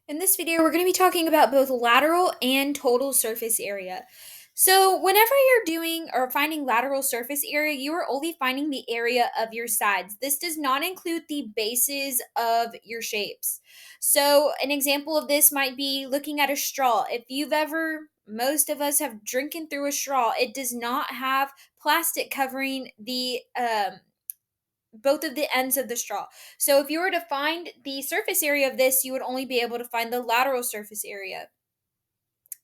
In this video, we're going to be talking about both lateral and total surface area. So, whenever you're doing or finding lateral surface area, you are only finding the area of your sides. This does not include the bases of your shapes. So, an example of this might be looking at a straw. If you've ever, most of us have drinking through a straw, it does not have plastic covering the both of the ends of the straw. So if you were to find the surface area of this, you would only be able to find the lateral surface area.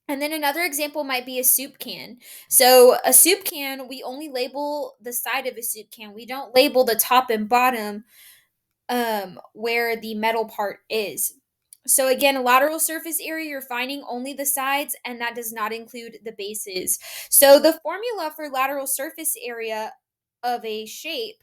And then another example might be a soup can. So a soup can, we only label the side of a soup can. We don't label the top and bottom where the metal part is. So again, a lateral surface area, you're finding only the sides, and that does not include the bases. So the formula for lateral surface area of a shape,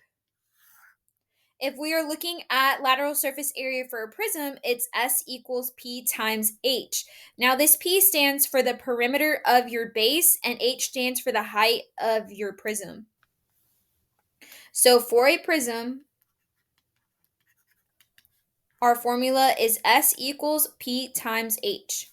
if we are looking at lateral surface area for a prism, it's S equals P times H. Now, this P stands for the perimeter of your base, and H stands for the height of your prism. So, for a prism, our formula is S equals P times H.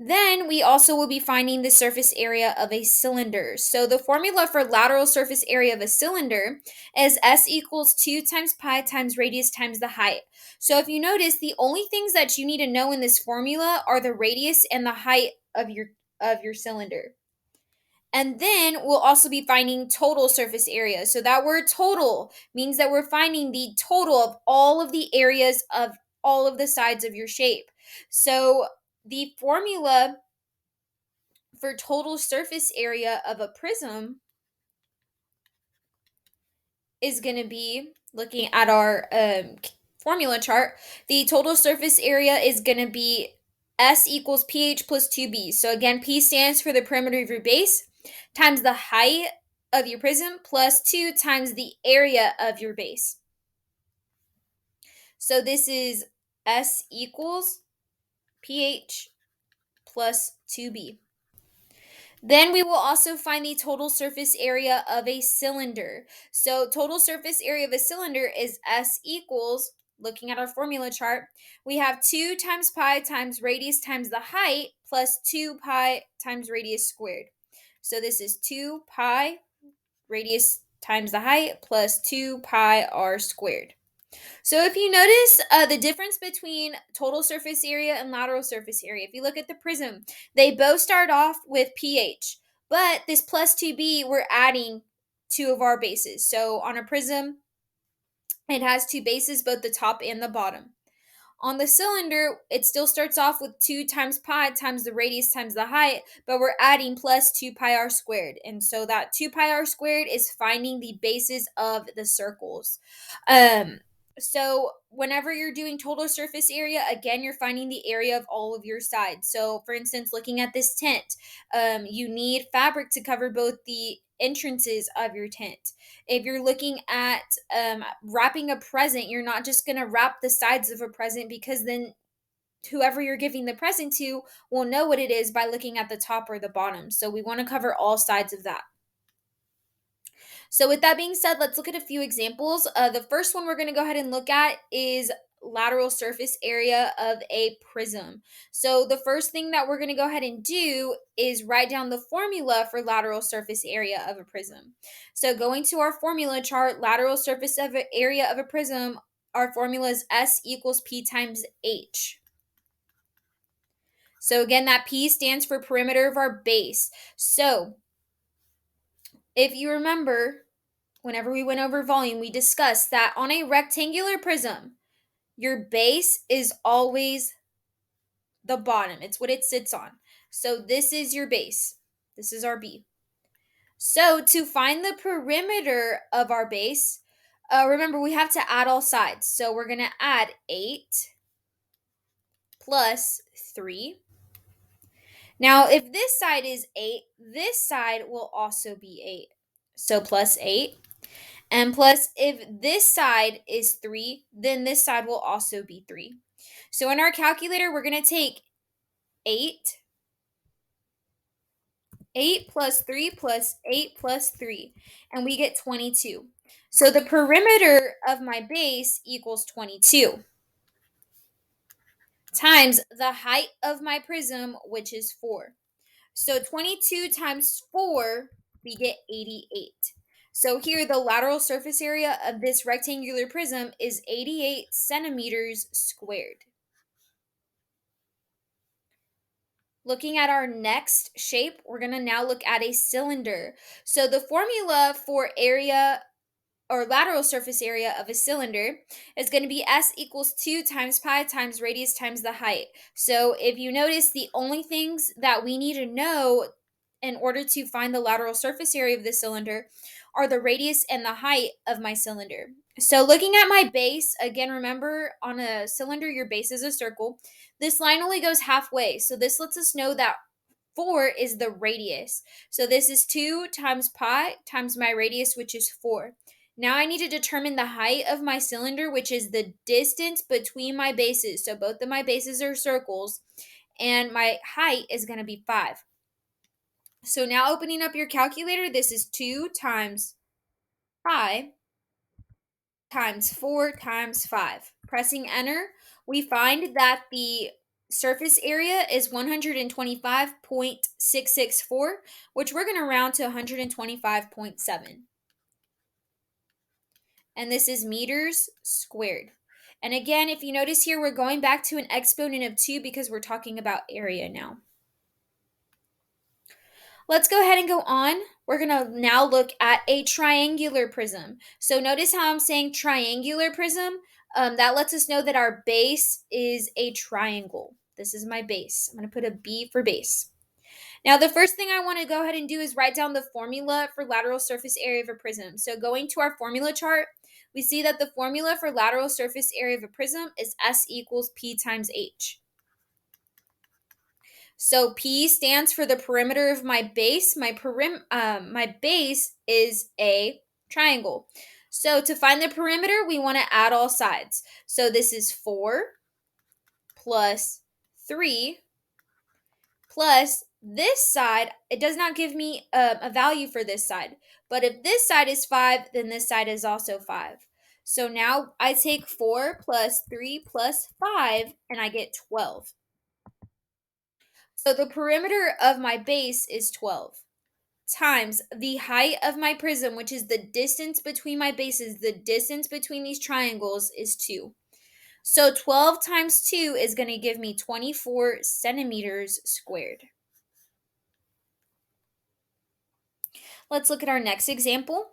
Then we also will be finding the surface area of a cylinder. So the formula for lateral surface area of a cylinder is S equals 2 times pi times radius times the height. So if you notice, the only things that you need to know in this formula are the radius and the height of your cylinder. And then we'll also be finding total surface area. So that word total means that we're finding the total of all of the areas of all of the sides of your shape. So the formula for total surface area of a prism is going to be, looking at our formula chart, the total surface area is going to be S equals pH plus 2b. So again, P stands for the perimeter of your base times the height of your prism plus 2 times the area of your base. So this is S equals pH plus 2b. Then we will also find the total surface area of a cylinder. So total surface area of a cylinder is S equals, looking at our formula chart, we have 2 times pi times radius times the height plus 2 pi times radius squared. So this is 2 pi radius times the height plus 2 pi r squared. So if you notice the difference between total surface area and lateral surface area, if you look at the prism, they both start off with pH, but this plus 2b, we're adding two of our bases. So on a prism, it has two bases, both the top and the bottom. On the cylinder, it still starts off with 2 times pi times the radius times the height, but we're adding plus 2 pi r squared. And so that 2 pi r squared is finding the bases of the circles. So whenever you're doing total surface area, again, you're finding the area of all of your sides. So for instance, looking at this tent, you need fabric to cover both the entrances of your tent. If you're looking at wrapping a present, you're not just going to wrap the sides of a present, because then whoever you're giving the present to will know what it is by looking at the top or the bottom. So we want to cover all sides of that. So with that being said, let's look at a few examples. The first one we're going to go ahead and look at is lateral surface area of a prism. So the first thing that we're going to go ahead and do is write down the formula for lateral surface area of a prism. So going to our formula chart, lateral surface of area of a prism, our formula is S equals P times H. So again, that P stands for perimeter of our base. So if you remember, whenever we went over volume, we discussed that on a rectangular prism, your base is always the bottom. It's what it sits on. So this is your base. This is our B. So to find the perimeter of our base, remember we have to add all sides. So we're going to add 8 plus 3. Now, if this side is 8, this side will also be 8. So plus 8. And plus, if this side is 3, then this side will also be 3. So in our calculator, we're going to take 8 plus 3 plus 8 plus 3, and we get 22. So the perimeter of my base equals 22. times the height of my prism, which is 4. So 22 times 4, we get 88. So here, the lateral surface area of this rectangular prism is 88 centimeters squared. Looking at our next shape, we're going to now look at a cylinder. So the formula for area or lateral surface area of a cylinder is going to be S equals 2 times pi times radius times the height. So if you notice, the only things that we need to know in order to find the lateral surface area of the cylinder are the radius and the height of my cylinder. So looking at my base, again, remember on a cylinder, your base is a circle. This line only goes halfway. So this lets us know that 4 is the radius. So this is 2 times pi times my radius, which is 4. Now I need to determine the height of my cylinder, which is the distance between my bases. So both of my bases are circles, and my height is going to be 5. So now opening up your calculator, this is 2 times pi times 4 times 5. Pressing enter, we find that the surface area is 125.664, which we're going to round to 125.7. And this is meters squared. And again, if you notice here, we're going back to an exponent of 2 because we're talking about area now. Let's go ahead and go on. We're going to now look at a triangular prism. So notice how I'm saying triangular prism. That lets us know that our base is a triangle. This is my base. I'm going to put a B for base. Now, the first thing I want to go ahead and do is write down the formula for lateral surface area of a prism. So going to our formula chart, we see that the formula for lateral surface area of a prism is S equals P times H. So P stands for the perimeter of my base. My base is a triangle. So to find the perimeter, we want to add all sides. So this is 4 plus 3 plus this side. It does not give me a value for this side. But if this side is 5, then this side is also 5. So now I take 4 plus 3 plus 5, and I get 12. So the perimeter of my base is 12 times the height of my prism, which is the distance between my bases. The distance between these triangles is 2. So 12 times 2 is going to give me 24 centimeters squared. Let's look at our next example.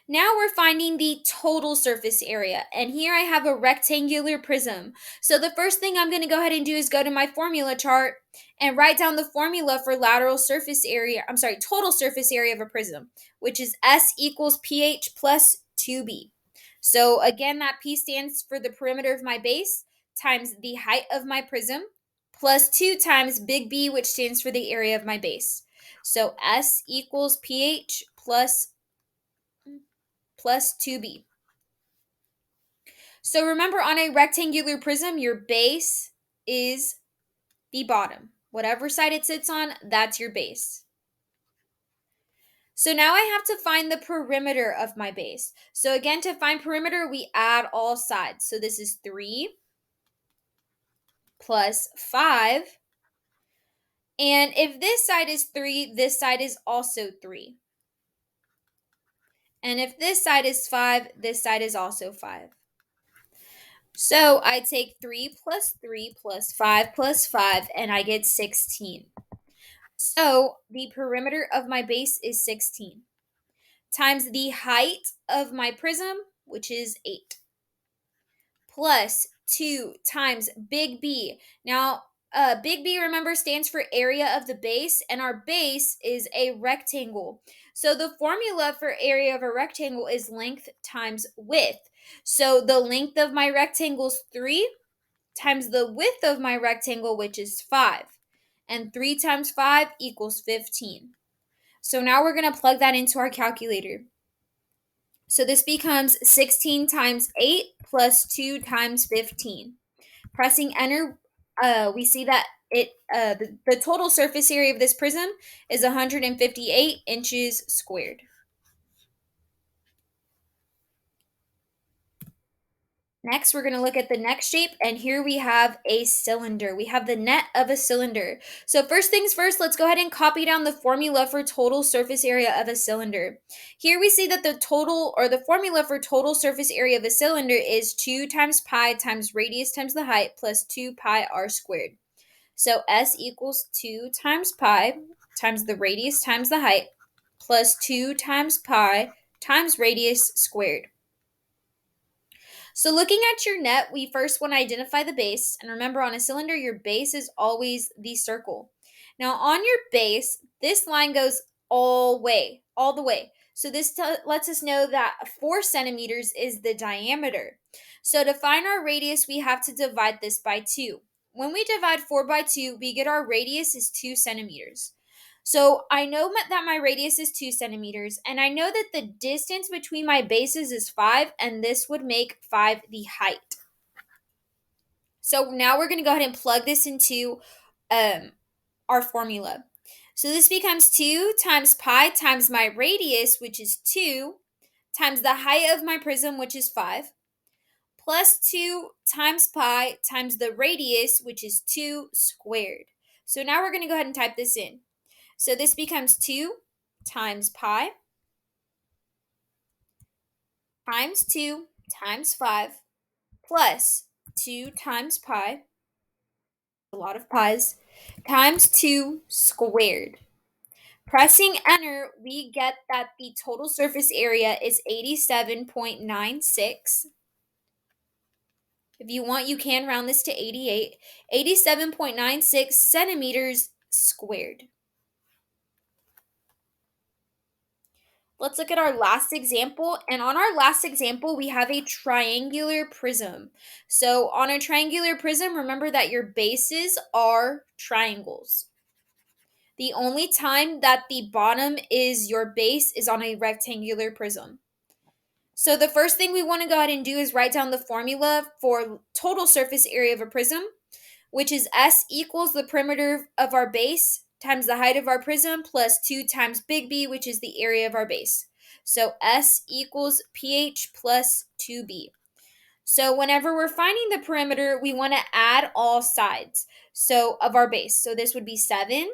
Now we're finding the total surface area, and here I have a rectangular prism. So the first thing I'm going to go ahead and do is go to my formula chart and write down the formula for total surface area of a prism, which is S equals pH plus 2B. So again, that P stands for the perimeter of my base times the height of my prism plus 2 times big B, which stands for the area of my base. So S equals pH plus 2B. So remember, on a rectangular prism, your base is the bottom. Whatever side it sits on, that's your base. So now I have to find the perimeter of my base. So again, to find perimeter, we add all sides. So this is 3 plus 5. And if this side is 3, this side is also 3. And if this side is 5, this side is also 5. So I take 3 plus 3 plus 5 plus 5, and I get 16. So the perimeter of my base is 16 times the height of my prism, which is 8, plus 2 times big B. Now, big B, remember, stands for area of the base, and our base is a rectangle. So the formula for area of a rectangle is length times width. So the length of my rectangle is 3 times the width of my rectangle, which is 5. And 3 times 5 equals 15. So now we're going to plug that into our calculator. So this becomes 16 times 8 plus 2 times 15. Pressing enter, we see that the total surface area of this prism is 158 inches squared. Next, we're going to look at the next shape, and here we have a cylinder. We have the net of a cylinder. So first things first, let's go ahead and copy down the formula for total surface area of a cylinder. Here we see that the total, or the formula for total surface area of a cylinder is 2 times pi times radius times the height plus 2 pi r squared. So S equals 2 times pi times the radius times the height plus 2 times pi times radius squared. So looking at your net, we first want to identify the base. And remember, on a cylinder, your base is always the circle. Now on your base, this line goes all the way. So this lets us know that 4 centimeters is the diameter. So to find our radius, we have to divide this by 2. When we divide 4 by 2, we get our radius is 2 centimeters. So I know that my radius is 2 centimeters, and I know that the distance between my bases is 5, and this would make 5 the height. So now we're going to go ahead and plug this into our formula. So this becomes 2 times pi times my radius, which is 2, times the height of my prism, which is 5, plus 2 times pi times the radius, which is 2 squared. So now we're going to go ahead and type this in. So this becomes 2 times pi times 2 times 5 plus 2 times pi, a lot of pi's, times 2 squared. Pressing enter, we get that the total surface area is 87.96. If you want, you can round this to 88. 87.96 centimeters squared. Let's look at our last example. And on our last example, we have a triangular prism. So on a triangular prism, remember that your bases are triangles. The only time that the bottom is your base is on a rectangular prism. So the first thing we want to go ahead and do is write down the formula for total surface area of a prism, which is S equals the perimeter of our base times the height of our prism plus 2 times big B, which is the area of our base. So S equals pH plus 2B. So whenever we're finding the perimeter, we want to add all sides of our base. So this would be 7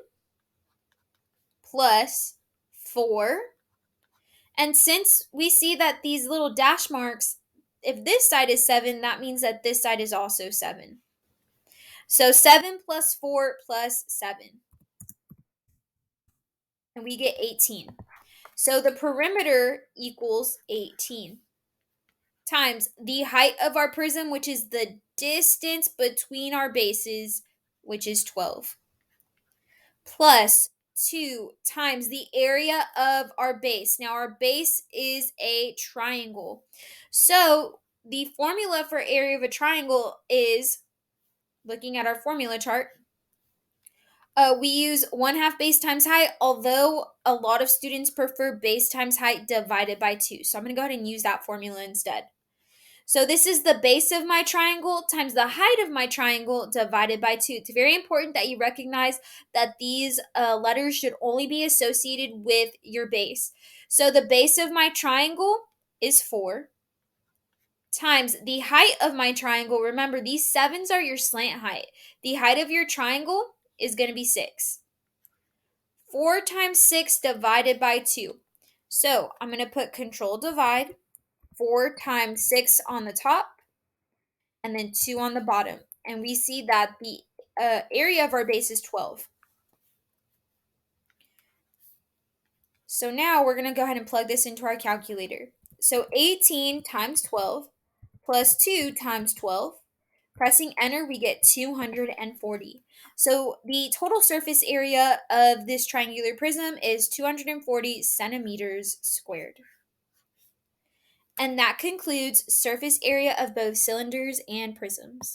plus 4. And since we see that these little dash marks, if this side is 7, that means that this side is also 7. So 7 plus 4 plus 7. And we get 18. So the perimeter equals 18 times the height of our prism, which is the distance between our bases, which is 12, plus 2 times the area of our base. Now our base is a triangle. So the formula for area of a triangle is, looking at our formula chart, we use 1/2 base times height, although a lot of students prefer base times height divided by 2. So I'm going to go ahead and use that formula instead. So this is the base of my triangle times the height of my triangle divided by 2. It's very important that you recognize that these letters should only be associated with your base. So the base of my triangle is 4 times the height of my triangle. Remember, these 7s are your slant height. The height of your triangle is going to be 6. 4 times 6 divided by 2. So I'm going to put control divide, 4 times 6 on the top, and then 2 on the bottom. And we see that the area of our base is 12. So now we're going to go ahead and plug this into our calculator. So 18 times 12 plus 2 times 12. Pressing enter, we get 240. So the total surface area of this triangular prism is 240 centimeters squared. And that concludes surface area of both cylinders and prisms.